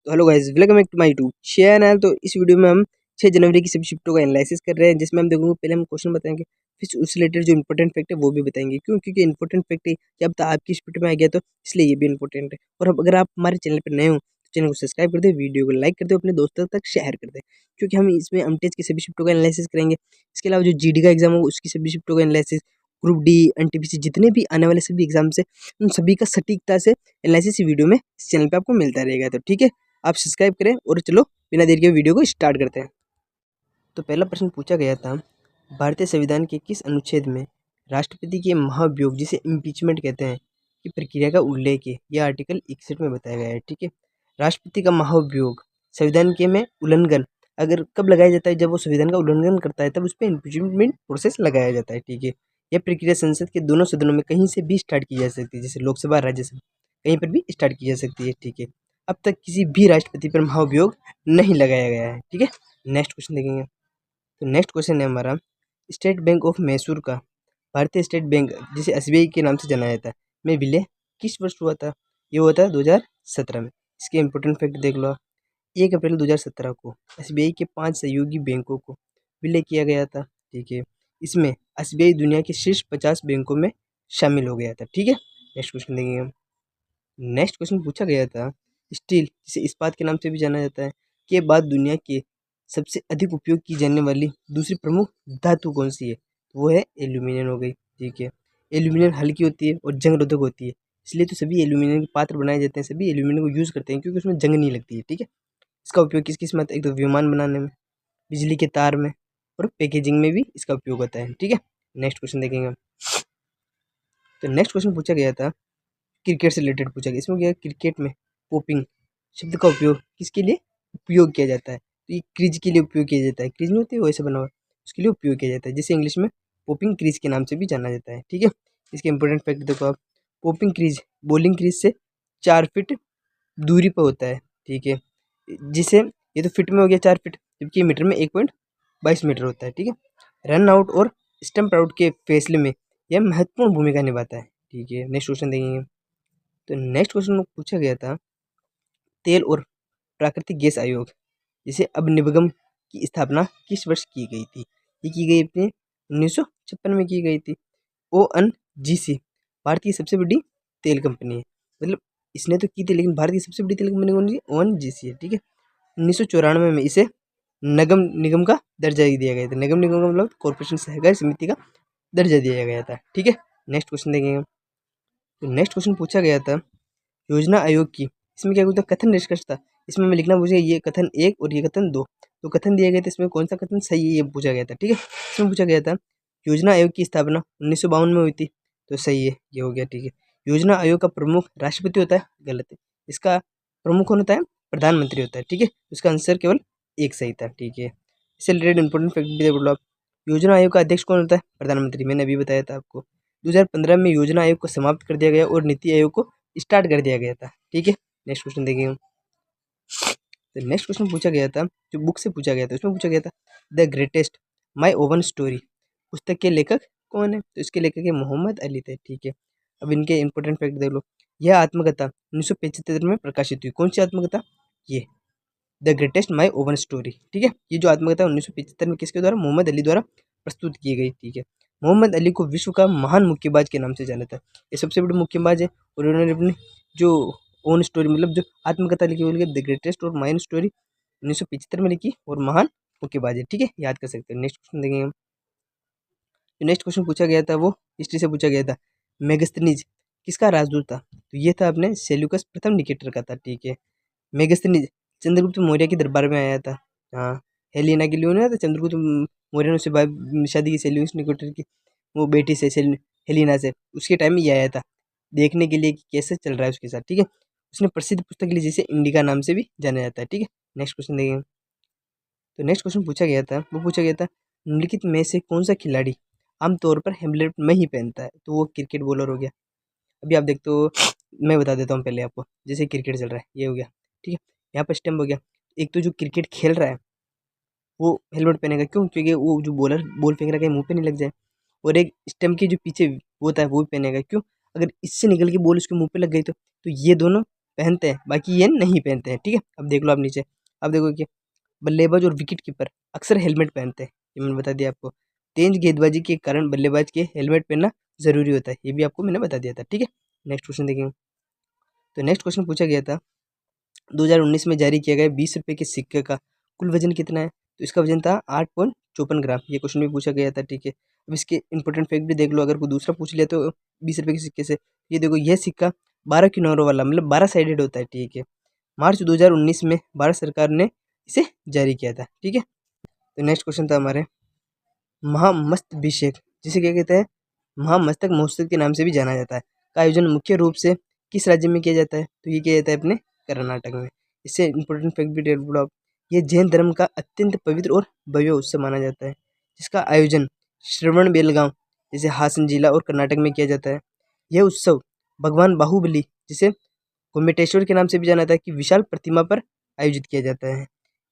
तो hello guys, welcome back to my YouTube channel. तो इस वीडियो में हम 6 जनवरी की सभी शिफ्टों का एनालिसिस कर रहे हैं, जिसमें हम देखोगे पहले हम क्वेश्चन बताएंगे, फिर उससे रिलेटेड जो इंपॉर्टेंट फैक्ट है वो भी बताएंगे। क्यों? क्योंकि इंपॉर्टेंट फैक्ट है जब तक आपकी शिफ्ट में आ गया तो इसलिए ये भी इंपॉर्टेंट है। और अब अगर आप हमारे चैनल पर नए हो तो चैनल को सब्सक्राइब कर दे, वीडियो को लाइक कर दे, अपने दोस्तों तक शेयर कर दे, क्योंकि हम इसमें अमटेच की सभी शिफ्टों का एनालिसिस करेंगे। इसके अलावा जो जीडी का एग्जाम होगा उसकी सभी शिफ्टों का एनालिसिस, ग्रुप डी, एनटीपीसी, जितने भी आने वाले सभी एग्जाम्स है उन सभी का सटीकता से एनालिसिस वीडियो में इस चैनल पे आपको मिलता रहेगा। तो ठीक है, आप सब्सक्राइब करें और चलो बिना देर के वीडियो को स्टार्ट करते हैं। तो पहला प्रश्न पूछा गया था, भारतीय संविधान के किस अनुच्छेद में राष्ट्रपति के महाभियोग, जिसे इम्पीचमेंट कहते हैं, की प्रक्रिया का उल्लेख है? यह आर्टिकल 61 में बताया गया है। ठीक है, राष्ट्रपति का महाभियोग संविधान के में उल्लंघन अगर कब लगाया जाता है? जब वो संविधान का उल्लंघन करता है तब उस पर इम्पीचमेंट प्रोसेस लगाया जाता है। ठीक है, यह प्रक्रिया संसद के दोनों सदनों में कहीं से भी स्टार्ट की जा सकती है, जैसे लोकसभा, राज्यसभा, कहीं पर भी स्टार्ट की जा सकती है। ठीक है, अब तक किसी भी राष्ट्रपति पर महाभियोग नहीं लगाया गया है। ठीक है, नेक्स्ट क्वेश्चन देखेंगे। तो नेक्स्ट क्वेश्चन है हमारा, स्टेट बैंक ऑफ मैसूर का भारतीय स्टेट बैंक, जिसे एसबीआई के नाम से जाना जाता है, में विलय किस वर्ष हुआ था? ये हुआ था 2017 में। इसके इंपॉर्टेंट फैक्ट देख लो। 1 अप्रैल 2017 को एसबीआई के 5 सहयोगी बैंकों को विलय किया गया था। ठीक है, इसमें एसबीआई दुनिया के शीर्ष 50 बैंकों में शामिल हो गया था। ठीक है, नेक्स्ट क्वेश्चन देखेंगे हम। नेक्स्ट क्वेश्चन पूछा गया था, स्टील, जिसे इस्पात के नाम से भी जाना जाता है, के बाद दुनिया के सबसे अधिक उपयोग की जाने वाली दूसरी प्रमुख धातु कौन सी है? तो वो है एल्यूमिनियम हो गई। ठीक है, एल्यूमिनियम हल्की होती है और जंग रोधक होती है, इसलिए तो सभी एल्यूमिनियम के पात्र बनाए जाते हैं, सभी एल्यूमिनियम को यूज़ करते हैं क्योंकि उसमें जंग नहीं लगती है। ठीक है, इसका उपयोग किस किस में आता है? एक तो विमान बनाने में, बिजली के तार में, और पैकेजिंग में भी इसका उपयोग होता है। ठीक है, नेक्स्ट क्वेश्चन देखेंगे हम। तो नेक्स्ट क्वेश्चन पूछा गया था, क्रिकेट से रिलेटेड पूछा गया। इसमें क्या है, क्रिकेट में पोपिंग शब्द का उपयोग किसके लिए उपयोग किया जाता है? तो ये क्रीज के लिए उपयोग किया जाता है, क्रीज नहीं होती है वैसे बना हुआ, उसके लिए उपयोग किया जाता है, जिसे इंग्लिश में पोपिंग क्रीज के नाम से भी जाना जाता है। ठीक है, इसके इंपॉर्टेंट फैक्ट देखो आप। पोपिंग क्रीज बॉलिंग क्रीज से 4 फीट दूरी पर होता है। ठीक है, जिसे ये तो फिट में हो गया 4 फीट, जबकि मीटर में 1.22 मीटर होता है। ठीक है, रन आउट और स्टंप आउट के फैसले में यह महत्वपूर्ण भूमिका निभाता है। ठीक है, नेक्स्ट क्वेश्चन देखेंगे। तो नेक्स्ट क्वेश्चन पूछा गया था, तेल और प्राकृतिक गैस आयोग, जिसे अब निगम की स्थापना किस वर्ष की गई थी? ये की गई अपने 1956 में की गई थी। ONGC भारत की सबसे बड़ी तेल कंपनी है, मतलब इसने तो की थी लेकिन भारत की सबसे बड़ी तेल कंपनी कौन सी? ONGC है। ठीक है, 1994 में इसे नगम निगम का दर्जा दिया गया था। नगम निगम का मतलब कॉर्पोरेशन सहकारी समिति का दर्जा दिया गया था। ठीक है, नेक्स्ट क्वेश्चन देखेंगे। तो नेक्स्ट क्वेश्चन पूछा गया था, योजना आयोग की, इसमें क्या होता है? कथन निष्कर्ष था। इसमें हमें लिखना मुझे ये कथन 1 और ये कथन 2, तो कथन दिए गए थे, इसमें कौन सा कथन सही है ये पूछा गया था। ठीक है, इसमें पूछा गया था, योजना आयोग की स्थापना 1952 में हुई थी, तो सही है, ये हो गया। ठीक है, योजना आयोग का प्रमुख राष्ट्रपति होता है, गलत है, इसका प्रमुख कौन होता है? प्रधानमंत्री होता है। ठीक है, इसका आंसर केवल एक सही था। ठीक है, इससे रिलेटेड इंपॉर्टेंट फैक्ट भी बोलो आप। योजना आयोग का अध्यक्ष कौन होता है? प्रधानमंत्री, मैंने अभी बताया था आपको। 2015 में योजना आयोग को समाप्त कर दिया गया और नीति आयोग को स्टार्ट कर दिया गया था। ठीक है, नेक्स्ट क्वेश्चन देखेंगे हम। तो नेक्स्ट क्वेश्चन पूछा गया था, जो बुक से पूछा गया था, उसमें पूछा गया था, the greatest my oven story पुस्तक के लेखक कौन है? तो इसके लेखक है मोहम्मद अली थे। ठीक है, अब इनके इंपॉर्टेंट फैक्ट देख लो। यह आत्मकथा 1975 में प्रकाशित हुई। कौन सी आत्मकथा? ये the greatest my oven story. ठीक है, ये जो आत्मकथा 1975 में किसके द्वारा? मोहम्मद अली द्वारा प्रस्तुत की गई। ठीक है, मोहम्मद अली को विश्व का महान मुक्केबाज के नाम से जाना था। ये सबसे बड़े मुक्केबाज है और उन्होंने अपनी जो ओन स्टोरी, मतलब जो आत्मकथा लिखी हुई द ग्रेटेस्ट और माइन स्टोरी 1975 में लिखी, और महान मुक्केबाज है। ठीक है, याद कर सकते हैं। नेक्स्ट क्वेश्चन देखेंगे हम। जो नेक्स्ट क्वेश्चन पूछा गया था वो हिस्ट्री से पूछा गया था, मेगस्थनीज किसका राजदूत था? तो ये था अपने सेल्यूकस प्रथम निकेटर का था। ठीक है, मेगस्थनीज चंद्रगुप्त मौर्य के दरबार में आया था। हाँ, हेलिना के लिए उन्होंने था, चंद्रगुप्त मौर्य ने उससे शादी की सेल्यूकस निकेटर की वो बेटी से हेलिना से, उसके टाइम में ये आया था देखने के लिए कि कैसे चल रहा है उसके साथ। ठीक है, उसने प्रसिद्ध पुस्तक लिखी जिसे इंडिका नाम से भी जाना जाता है। ठीक है, नेक्स्ट क्वेश्चन देखेंगे। तो नेक्स्ट क्वेश्चन पूछा गया था, वो पूछा गया था, निम्नलिखित में से कौन सा खिलाड़ी आमतौर पर हेमलेट में ही पहनता है? तो वो क्रिकेट बॉलर हो गया। अभी आप देखते हो, मैं बता देता हूँ पहले आपको, जैसे क्रिकेट चल रहा है, ये हो गया। ठीक है, यहाँ पर स्टंप हो गया। एक तो जो क्रिकेट खेल रहा है वो हेलमेट पहनेगा, क्यों? क्योंकि वो जो बॉलर बॉल फेंक रहा है कहीं मुंह पे नहीं लग जाए। और एक स्टंप के जो पीछे होता है वो भी पहनेगा, क्यों? अगर इससे निकल के बॉल उसके मुंह पे लग गई तो ये दोनों पहनते हैं, बाकी ये नहीं पहनते हैं। ठीक है, अब देख लो आप नीचे, अब देखो कि बल्लेबाज और विकेट कीपर अक्सर हेलमेट पहनते हैं, ये मैंने बता दिया आपको। तेज गेंदबाजी के कारण बल्लेबाज के हेलमेट पहनना जरूरी होता है, ये भी आपको मैंने बता दिया था। ठीक है, नेक्स्ट क्वेश्चन देखेंगे। तो नेक्स्ट क्वेश्चन पूछा गया था 2019 में जारी किया गया 20 रुपये के सिक्के का कुल वजन कितना है? तो इसका वजन था 8.54 ग्राम। ये क्वेश्चन भी पूछा गया था। ठीक है, अब इसके इंपॉर्टेंट फैक्ट भी देख लो, अगर कोई दूसरा पूछ लिया तो 20 रुपये के सिक्के से। ये देखो, यह सिक्का 12 किनारों वाला, मतलब 12 साइडेड होता है। ठीक है, मार्च 2019 में भारत सरकार ने इसे जारी किया था। ठीक है, तो नेक्स्ट क्वेश्चन था हमारे महामस्तभिषेक, जिसे क्या कहते हैं, महामस्तक महोत्सव के नाम से भी जाना जाता है, का आयोजन मुख्य रूप से किस राज्य में किया जाता है? तो ये किया जाता है अपने कर्नाटक में। इससे इंपॉर्टेंट फैक्ट भी डेट बोलो आप। ये जैन धर्म का अत्यंत पवित्र और भव्य उत्सव माना जाता है, जिसका आयोजन श्रवण बेलगांव जैसे हासन जिला और कर्नाटक में किया जाता है। यह उत्सव भगवान बाहुबली, जिसे गोमेटेश्वर के नाम से भी जाना जाता है, कि विशाल प्रतिमा पर आयोजित किया जाता है।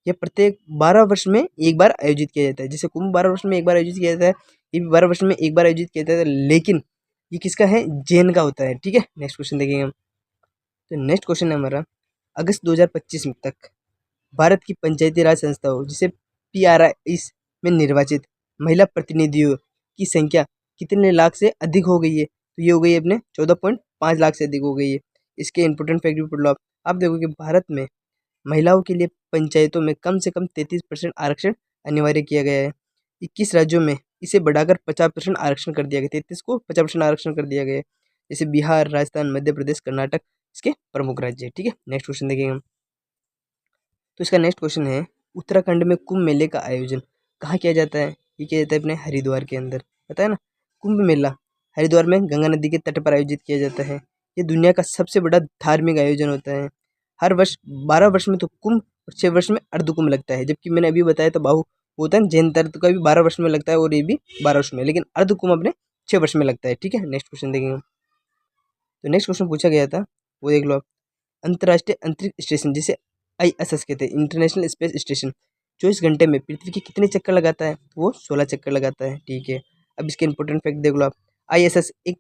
यह प्रत्येक 12 वर्ष में एक बार आयोजित किया जाता है। जैसे कुंभ 12 वर्ष में एक बार आयोजित किया जाता है, ये भी 12 वर्ष में एक बार आयोजित किया जाता है, लेकिन ये किसका है? जैन का होता है। ठीक है, नेक्स्ट क्वेश्चन देखेंगे हम। तो नेक्स्ट क्वेश्चन है हमारा, अगस्त 2025 तक भारत की पंचायती राज संस्थाओं, जिसे PRIs में निर्वाचित महिला प्रतिनिधियों की संख्या कितने लाख से अधिक हो गई है? तो ये हो गई है अपने 14.5 लाख से अधिक हो गई है। इसके इंपॉर्टेंट फैक्ट भी पढ़ लो आप देखो कि भारत में महिलाओं के लिए पंचायतों में कम से कम 33% आरक्षण अनिवार्य किया गया है। 21 राज्यों में इसे बढ़ाकर 50% आरक्षण कर दिया गया, 33 को 50% आरक्षण कर दिया गया है। जैसे बिहार, राजस्थान, मध्य प्रदेश, कर्नाटक इसके प्रमुख राज्य है। ठीक है, नेक्स्ट क्वेश्चन देखेंगे हम। तो इसका नेक्स्ट क्वेश्चन है, उत्तराखंड में कुंभ मेले का आयोजन कहाँ किया जाता है? ये किया जाता है अपने हरिद्वार के अंदर, पता है ना। कुंभ मेला हरिद्वार में गंगा नदी के तट पर आयोजित किया जाता है। ये दुनिया का सबसे बड़ा धार्मिक आयोजन होता है। हर वर्ष 12 वर्ष में तो कुंभ और 6 वर्ष में अर्धकुंभ लगता है, जबकि मैंने अभी बताया तो बाहु होता है जैन धर्म का भी 12 वर्ष में लगता है, और ये भी 12 वर्ष में, लेकिन अर्धकुंभ अपने 6 वर्ष में लगता है। ठीक है, नेक्स्ट क्वेश्चन देखेंगे। तो नेक्स्ट क्वेश्चन पूछा गया था, वो देख लो आप। अंतर्राष्ट्रीय अंतरिक्ष स्टेशन, जिसे ISS कहते हैं, इंटरनेशनल स्पेस स्टेशन, 24 घंटे में पृथ्वी के कितने चक्कर लगाता है? वो 16 चक्कर लगाता है। ठीक है, अब इसके इंपॉर्टेंट फैक्ट देख लो आप। ISS एक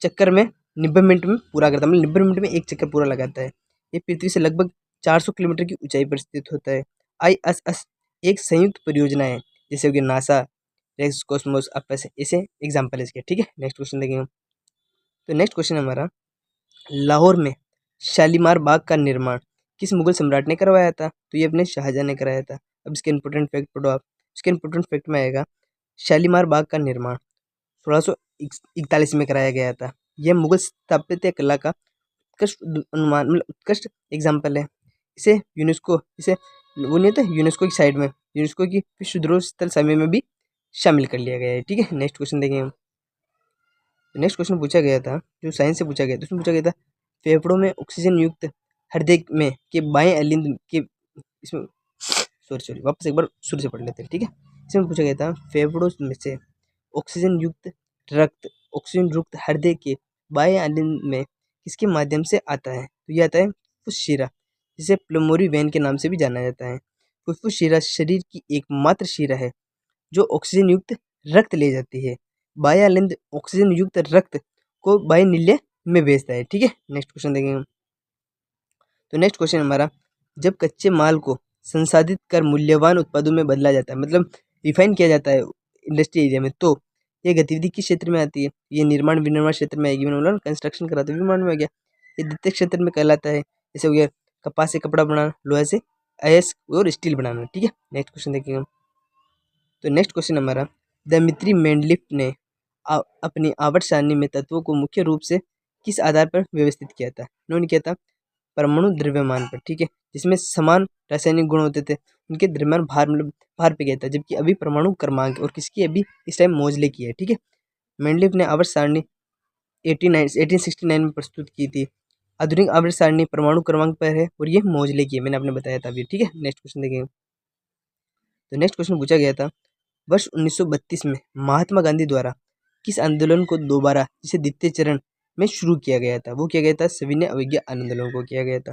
चक्कर में 90 मिनट में पूरा करता है, मतलब 90 मिनट में एक चक्कर पूरा लगाता है। ये पृथ्वी से लगभग 400 किलोमीटर की ऊंचाई पर स्थित होता है। ISS एक संयुक्त परियोजना है, जैसे हो गया नासा, रेक्स, कॉस्मोस, अपेस, ऐसे एग्जाम्पल है इसके। ठीक है, नेक्स्ट क्वेश्चन देखेंगे हम। तो नेक्स्ट क्वेश्चन हमारा, लाहौर में शालीमार बाग का निर्माण किस मुगल सम्राट ने करवाया था? तो ये अपने शाहजहां ने कराया था। अब इसके इंपॉर्टेंट फैक्ट पढ़ो आप। इसके इंपॉर्टेंट फैक्ट में आएगा, शालीमार बाग का निर्माण 1641 में कराया गया था। यह मुगल स्थापत्य कला का उत्कृष्ट अनुमान, मतलब उत्कृष्ट एग्जाम्पल है। इसे यूनेस्को, इसे वो नहीं होता यूनेस्को की साइड में, यूनेस्को की विश्व धरोहर स्थल समय में भी शामिल कर लिया गया है। ठीक है, नेक्स्ट क्वेश्चन देखेंगे हम। नेक्स्ट क्वेश्चन पूछा गया था, जो साइंस से पूछा गया था, उसमें पूछा गया था फेफड़ों में ऑक्सीजन युक्त हृदय में के बाएं अलिंद के, इसमें सॉरी वापस एक बार शुरू से पढ़ लेते हैं। ठीक है, इसमें पूछा गया था फेफड़ों में से ऑक्सीजन युक्त रक्त, ऑक्सीजन युक्त हृदय के बाएं अलिंद में किसके माध्यम से आता है? तो ये आता है फुफ्फुस शिरा, जिसे प्लमोरी वेन के नाम से भी जाना जाता है। फुफ्फुस शिरा शरीर की एकमात्र शिरा है जो ऑक्सीजन युक्त रक्त ले जाती है। बाह्य अलिंद ऑक्सीजन युक्त रक्त को बाह्य नील्य में भेजता है। ठीक है, नेक्स्ट क्वेश्चन देखेंगे हम। तो नेक्स्ट क्वेश्चन हमारा, जब कच्चे माल को संसाधित कर मूल्यवान उत्पादों में बदला जाता है, मतलब रिफाइन किया जाता है इंडस्ट्री एरिया में, तो ये गतिविधि किस क्षेत्र में आती है? ये निर्माण विनिर्माण क्षेत्र में आएगी, मतलब कंस्ट्रक्शन कराते हैं, विमान में आ गया। ये द्वितीय क्षेत्र में कहलाता है, जैसे हो गया कपास से कपड़ा बनाना, लोहे से अयस्क और स्टील बनाना। ठीक है, नेक्स्ट क्वेश्चन देखेंगे हम। तो नेक्स्ट क्वेश्चन हमारा, दमित्री मेंडलीफ ने अपनी आवर्त सारणी में तत्वों को मुख्य रूप से किस आधार पर व्यवस्थित किया था? उन्होंने किया था परमाणु द्रव्यमान पर। ठीक है, जिसमें समान रासायनिक गुण होते थे, उनके द्रव्यमान भार, मतलब भार पे गया था, जबकि अभी परमाणु क्रमांक, और किसकी अभी इस टाइम मोजले की है। ठीक है, मेंडलीफ ने आवर्त सारणी 1869 में प्रस्तुत की थी। आधुनिक आवर्त सारणी परमाणु क्रमांक पर है, और ये मोजले की है, मैंने आपने बताया था अभी। ठीक है, नेक्स्ट क्वेश्चन देखेंगे। तो नेक्स्ट क्वेश्चन पूछा गया था, वर्ष 1932 में महात्मा गांधी द्वारा किस आंदोलन को दोबारा, जिसे द्वितीय चरण में शुरू किया गया था? वो किया गया था सविनय अवज्ञा आंदोलन को किया गया था,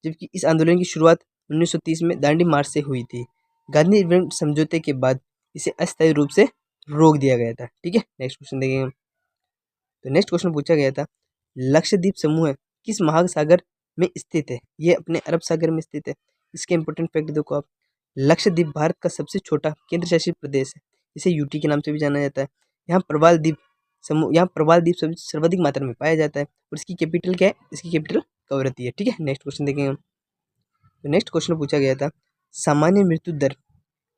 जबकि इस आंदोलन की शुरुआत 1930 में दांडी मार्च से हुई थी। गांधी इवेंट समझौते के बाद इसे अस्थायी रूप से रोक दिया गया था। ठीक है, नेक्स्ट क्वेश्चन देखेंगे हम। तो नेक्स्ट क्वेश्चन पूछा गया था, लक्षद्वीप समूह किस महासागर में स्थित है? ये अपने अरब सागर में स्थित है। इसके इंपॉर्टेंट फैक्ट देखो आप। लक्षद्वीप भारत का सबसे छोटा केंद्र शासित प्रदेश है, इसे यूटी के नाम से भी जाना जाता है। यहाँ प्रवाल द्वीप सर्वाधिक मात्रा में पाया जाता है और इसकी कैपिटल क्या है? इसकी कैपिटल कवरत्ती है। ठीक है, नेक्स्ट क्वेश्चन देखेंगे हम। तो नेक्स्ट क्वेश्चन पूछा गया था, सामान्य मृत्यु दर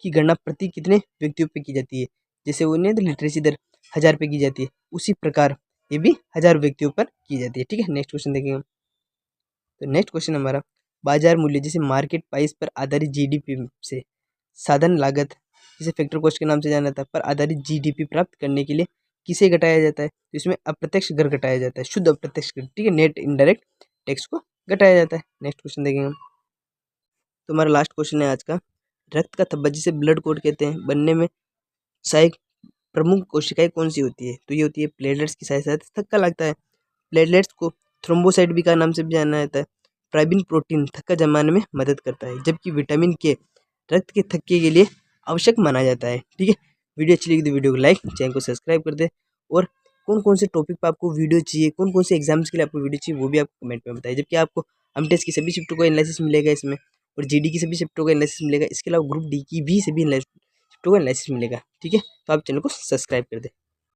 की गणना प्रति कितने व्यक्तियों पे की जाती है? जैसे वो नहीं लिटरेसी दर 1000 पे की जाती है, उसी प्रकार ये भी 1000 व्यक्तियों पर की जाती है। ठीक है, नेक्स्ट क्वेश्चन देखेंगे हम। तो नेक्स्ट क्वेश्चन हमारा, बाजार मूल्य जैसे मार्केट प्राइस पर आधारित जीडीपी से साधन लागत जिसे फैक्टर कॉस्ट के नाम से जाना था पर आधारित जीडीपी प्राप्त करने के लिए किसे घटाया जाता है? तो इसमें अप्रत्यक्ष कर घटाया जाता है, शुद्ध अप्रत्यक्ष कर। ठीक है, नेट इनडायरेक्ट टैक्स को घटाया जाता है। नेक्स्ट क्वेश्चन देखेंगे हम। तो हमारा लास्ट क्वेश्चन है आज का, रक्त का थब्बा जिसे ब्लड कोट कहते हैं बनने में सहायक प्रमुख कोशिकाएं कौन सी होती है? तो ये होती है प्लेटलेट्स की सहायता से थक्का लगता है। प्लेटलेट्स को थ्रोम्बोसाइट भी का नाम से भी जाना जाता है। ट्राइबिन प्रोटीन थक्का जमाने में मदद करता है, जबकि विटामिन के रक्त के थक्के के लिए आवश्यक माना जाता है। ठीक है, वीडियो अच्छी लगी तो वीडियो को लाइक, चैनल को सब्सक्राइब कर दे और कौन कौन से टॉपिक पर आपको वीडियो चाहिए, कौन कौन से एग्जाम्स के लिए आपको वीडियो चाहिए, वो भी आपको कमेंट में बताइए। जबकि आपको एमटेस की सभी शिफ्टों का एनालिसिस मिलेगा इसमें और जीडी की सभी शिफ्टों का एनालिसिस मिलेगा। इसके अलावा ग्रुप डी की भी सभी शिफ्टों का एनालिसिस मिलेगा। ठीक है, तो आप चैनल को सब्सक्राइब कर दें।